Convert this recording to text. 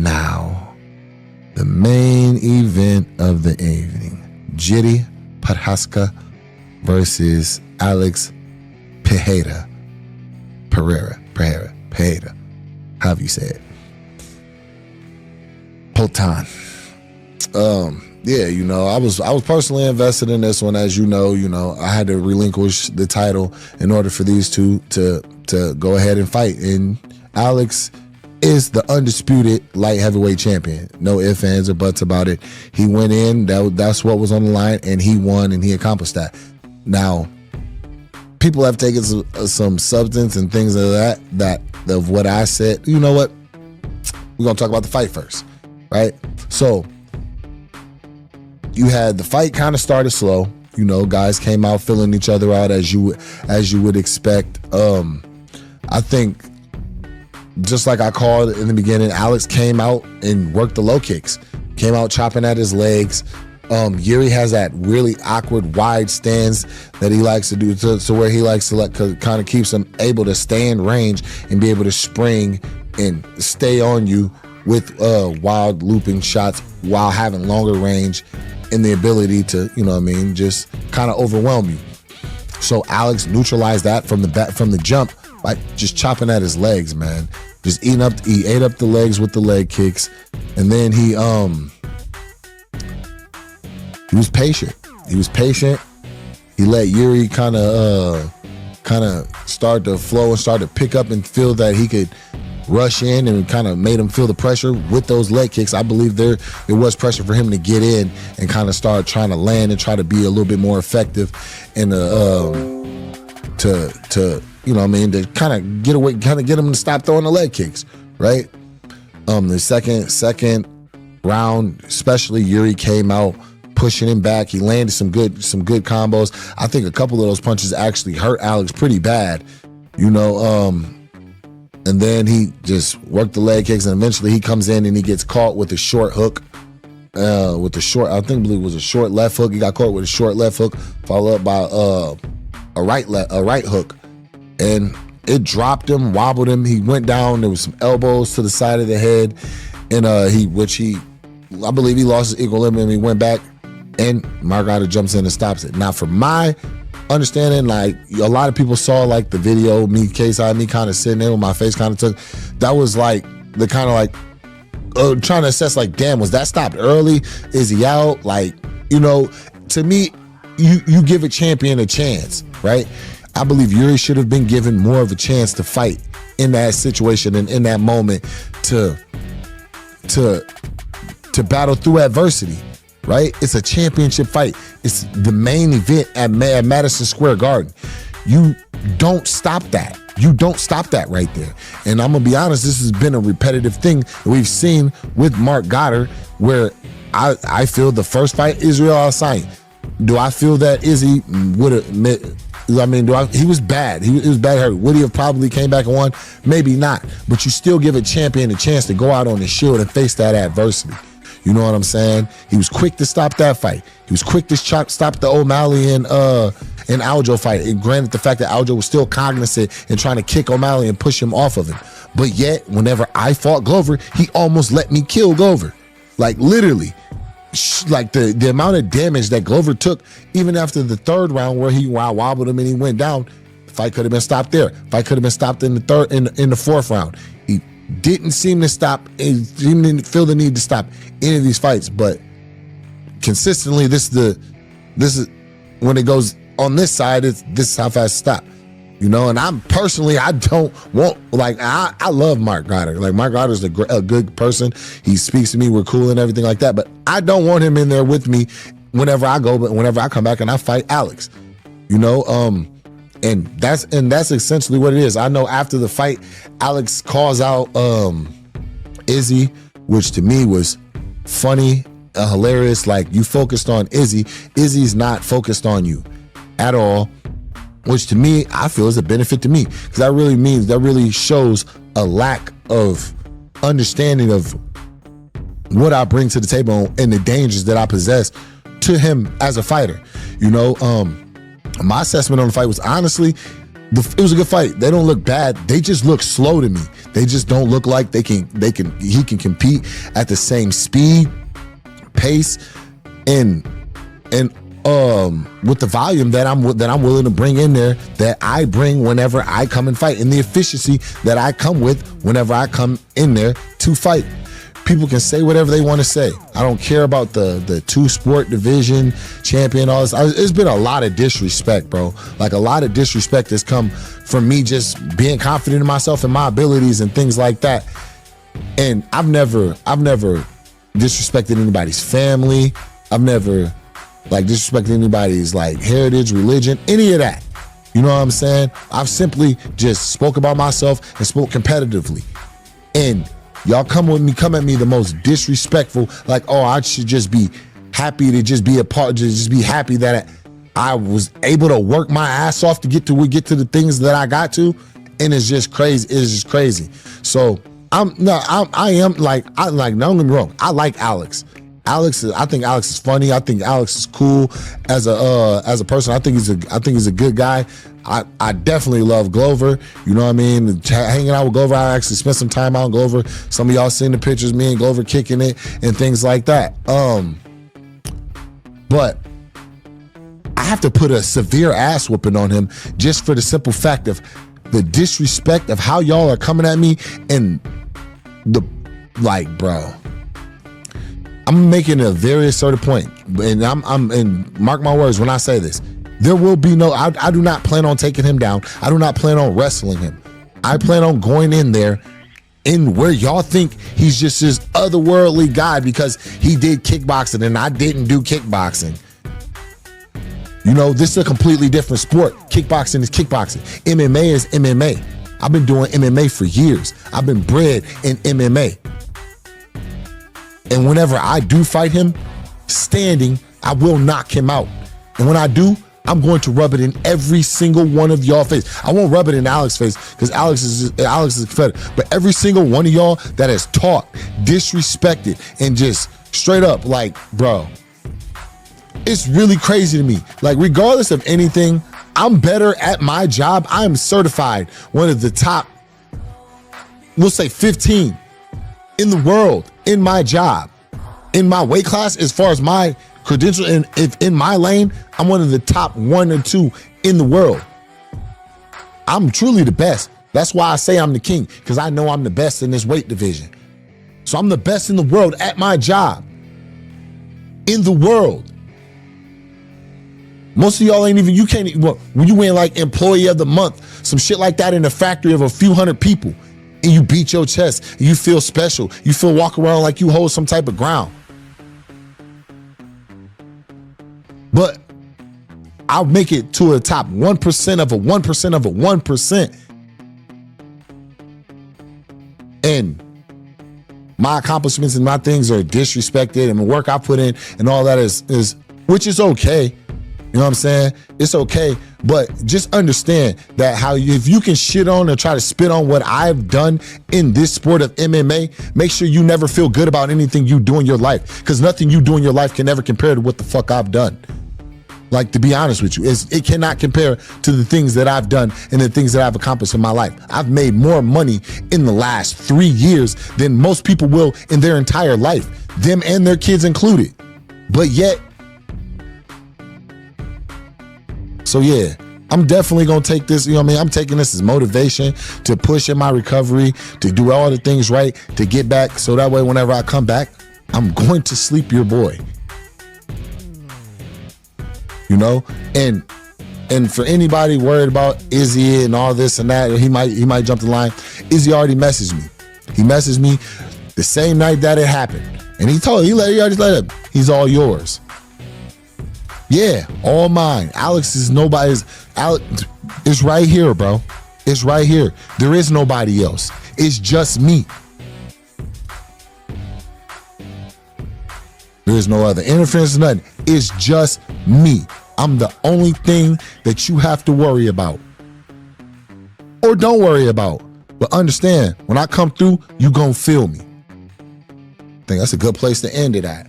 Now, the main event of the evening. Jiri Prochazka versus Alex Pereira. However you say it. Poatan. Yeah, you know, I was personally invested in this one, as you know, I had to relinquish the title in order for these two to go ahead and fight. And Alex is the undisputed light heavyweight champion. No ifs, ands, or buts about it. He went in, that's what was on the line, and he won, and he accomplished that. Now, people have taken some substance and things of that of what I said. You know what? We're gonna talk about the fight first, right? So you had the fight kind of started slow. You know, guys came out filling each other out as you would expect. I think, just like I called in the beginning, Alex came out and worked the low kicks. Came out chopping at his legs. Yuri has that really awkward wide stance that he likes to do to where he likes to kind of keeps him able to stay in range and be able to spring and stay on you with wild looping shots while having longer range and the ability to, just kind of overwhelm you. So Alex neutralized that from the jump by just chopping at his legs, man. Just he ate up the legs with the leg kicks, and then he was patient. He was patient. He let Yuri kind of start to flow and start to pick up and feel that he could rush in, and kind of made him feel the pressure with those leg kicks. I believe there was pressure for him to get in and kind of start trying to land and try to be a little bit more effective and to kind of get away, kind of get him to stop throwing the leg kicks, right? The second round, especially, Yuri came out pushing him back. He landed some good combos. I think a couple of those punches actually hurt Alex pretty bad, and then he just worked the leg kicks, and eventually he comes in and he gets caught with a short hook. I believe it was a short left hook. He got caught with a short left hook, followed up by a right hook, and it dropped him, wobbled him. He went down. There was some elbows to the side of the head, and I believe he lost his equilibrium. He went back, and Margado jumps in and stops it. Now, from my understanding, like, a lot of people saw like the video, me kind of sitting there with my face kind of took. That was like the kind of like trying to assess, like, damn, was that stopped early? Is he out? Like, to me, you give a champion a chance, right? I believe Yuri should have been given more of a chance to fight in that situation and in that moment to battle through adversity, right? It's a championship fight. It's the main event at Madison Square Garden. You don't stop that. You don't stop that right there. And I'm going to be honest, this has been a repetitive thing that we've seen with Mark Goddard, where I feel the first fight, Israel Adesanya, do I feel that Izzy would admit, he was bad. He was bad hurt. Would he have probably came back and won? Maybe not. But you still give a champion a chance to go out on his shield and face that adversity. You know what I'm saying? He was quick to stop that fight. He was quick to stop the O'Malley and Aljo fight. And granted, the fact that Aljo was still cognizant and trying to kick O'Malley and push him off of him. But yet, whenever I fought Glover, he almost let me kill Glover. Like, literally. Like, the amount of damage that Glover took, even after the third round where he wobbled him and he went down, the fight could have been stopped there. Fight could have been stopped in the fourth round. He didn't seem to stop, he didn't feel the need to stop any of these fights, but consistently, this is when it goes on this side, this is how fast it stops. And I don't want, like, I love Mark Goddard. Like, Mark Goddard's a good person. He speaks to me, we're cool and everything like that, but I don't want him in there with me whenever I go, but whenever I come back and I fight Alex, and that's essentially what it is. I know after the fight, Alex calls out Izzy, which to me was funny, hilarious. Like, you focused on Izzy. Izzy's not focused on you at all, which to me, I feel is a benefit to me, because that really shows a lack of understanding of what I bring to the table and the dangers that I possess to him as a fighter. My assessment on the fight was, honestly, it was a good fight. They don't look bad. They just look slow to me. They just don't look like he can compete at the same speed, pace, and with the volume that I'm willing to bring in there, that I bring whenever I come and fight, and the efficiency that I come with whenever I come in there to fight. People can say whatever they want to say. I don't care about the two-sport division champion, all this. It's been a lot of disrespect, bro. Like, a lot of disrespect has come from me just being confident in myself and my abilities and things like that. And I've never disrespected anybody's family. I've never disrespected anybody's heritage, religion, any of that. You know what I'm saying? I've simply just spoke about myself and spoke competitively. And y'all come at me the most disrespectful, I should just be happy to just be a part, just be happy that I was able to work my ass off to get to the things that I got to. And it's just crazy. It's just crazy. So don't get me wrong. I like Alex. I think Alex is funny. I think Alex is cool as a person. I think he's a good guy. I definitely love Glover. You know what I mean? Hanging out with Glover, I actually spent some time out in Glover. Some of y'all seen the pictures, me and Glover kicking it and things like that. But I have to put a severe ass whooping on him just for the simple fact of the disrespect of how y'all are coming at me and bro. I'm making a very assertive point, and and mark my words when I say this. There will be I do not plan on taking him down. I do not plan on wrestling him. I plan on going in there in where y'all think he's just this otherworldly guy because he did kickboxing and I didn't do kickboxing. You know, this is a completely different sport. Kickboxing is kickboxing. MMA is MMA. I've been doing MMA for years. I've been bred in MMA. And whenever I do fight him, standing, I will knock him out. And when I do, I'm going to rub it in every single one of y'all face. I won't rub it in Alex's face because Alex is a competitor. But every single one of y'all that has taught, disrespected, and just straight up bro, it's really crazy to me. Regardless of anything, I'm better at my job. I'm certified one of the top, we'll say 15 in the world in my job, in my weight class, as far as my credential, and if in my lane, I'm one of the top 1 or 2 in the world. I'm truly the best. That's why I say I'm the king, because I know I'm the best in this weight division. So I'm the best in the world at my job. In the world. Most of y'all ain't even, you can't, when you ain't employee of the month, some shit like that in a factory of a few hundred people, and you beat your chest, and you feel special, you feel walk around like you hold some type of ground. But I'll make it to a top 1% of a 1% of a 1%. And my accomplishments and my things are disrespected, and the work I put in and all that is which is okay. You know what I'm saying? It's okay, but just understand that if you can shit on or try to spit on what I've done in this sport of MMA, make sure you never feel good about anything you do in your life, because nothing you do in your life can ever compare to what the fuck I've done. To be honest with you, it cannot compare to the things that I've done and the things that I've accomplished in my life. I've made more money in the last 3 years than most people will in their entire life, them and their kids included. But yet, so yeah, I'm definitely gonna take this, you know what I mean? I'm taking this as motivation to push in my recovery, to do all the things right, to get back, so that way whenever I come back, I'm going to sleep your boy. You know? And for anybody worried about Izzy and all this and that, he might jump the line. Izzy already messaged me. He messaged me the same night that it happened. And he already let it, he's all yours. Yeah, all mine. Alex is nobody's. Alex, it's right here, bro. It's right here. There is nobody else. It's just me. There is no other interference, nothing. It's just me. I'm the only thing that you have to worry about. Or don't worry about. But understand, when I come through, you gonna feel me. I think that's a good place to end it at.